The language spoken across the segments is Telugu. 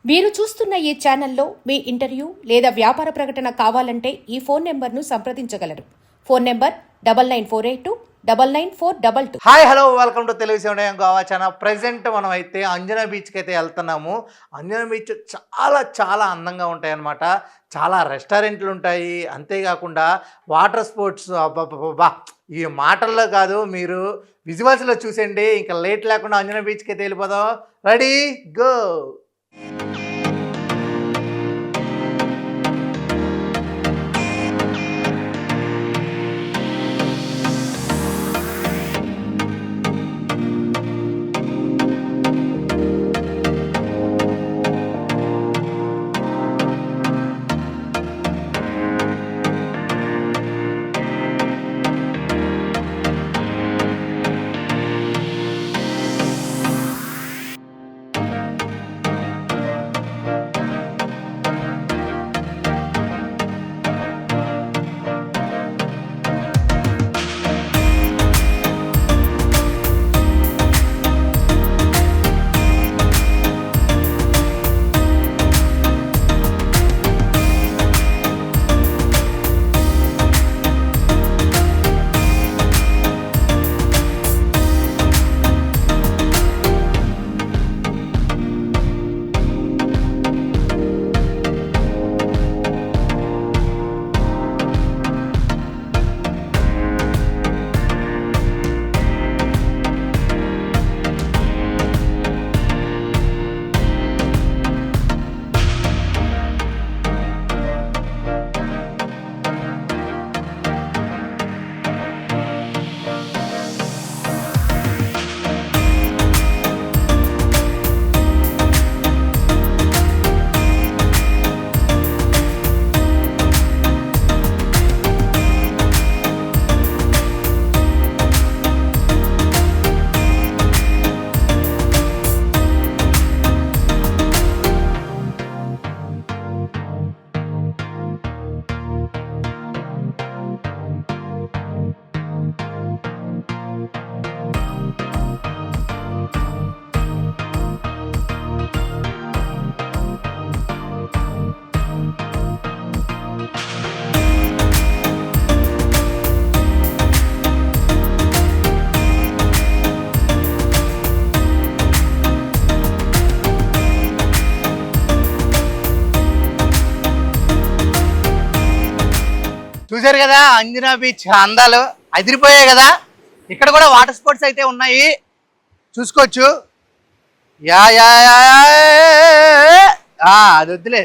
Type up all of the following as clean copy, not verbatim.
మీరు చూస్తున్న ఈ ఛానల్లో మీ ఇంటర్వ్యూ లేదా వ్యాపార ప్రకటన కావాలంటే ఈ ఫోన్ నెంబర్ను సంప్రదించగలరు. Phone number 9948299422. Hi hello welcome to Telugu సేవనయం గోవా ఛానల్. ప్రజెంట్ మనం అయితే అంజనా బీచ్కి అయితే వెళ్తున్నాము. అంజనా బీచ్ చాలా చాలా అందంగా ఉంటాయి అన్నమాట. చాలా రెస్టారెంట్లు ఉంటాయి, అంతేకాకుండా వాటర్ స్పోర్ట్స్. అబ్బా ఈ మాటల్లో కాదు, మీరు విజువల్స్లో చూసేయండి. ఇంకా లేట్ లేకుండా అంజనా బీచ్కి అయితే వెళ్ళిపోదాం. Ready go. చూసారు కదా అంజనా బీచ్ అందాలు అదిరిపోయాయి కదా. ఇక్కడ కూడా వాటర్ స్పోర్ట్స్ అయితే ఉన్నాయి, చూసుకోవచ్చు. యా యా అది వద్దులే.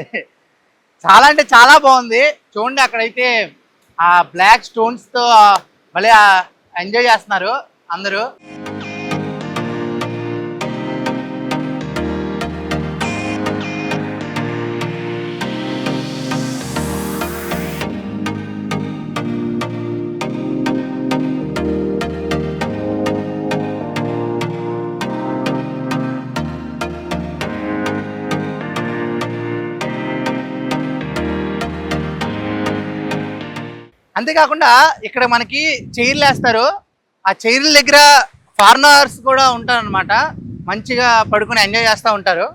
చాలా అంటే చాలా బాగుంది. చూడండి, అక్కడైతే ఆ బ్లాక్ స్టోన్స్తో మళ్ళీ ఎంజాయ్ చేస్తున్నారు అందరూ. అంతేకాకుండా ఇక్కడ మనకి చైర్లు వేస్తారు. ఆ చైర్ల దగ్గర ఫారినర్స్ కూడా ఉంటారు అనమాట. మంచిగా పడుకుని ఎంజాయ్ చేస్తూ ఉంటారు.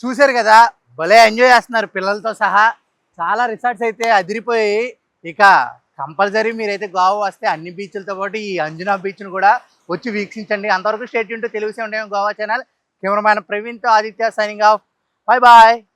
చూశారు కదా, భలే ఎంజాయ్ చేస్తున్నారు పిల్లలతో సహా. చాలా రిసార్ట్స్ అయితే అదిరిపోయాయి. ఇక కంపల్సరీ మీరైతే గోవా వస్తే అన్ని బీచ్లతో పాటు ఈ అంజనా బీచ్ను కూడా వచ్చి వీక్షించండి. అంతవరకు స్టేట్ యూన్ to Telugu 7 Goa channel. Cameraman ప్రవీణ్తో Aditya signing off. Bye bye.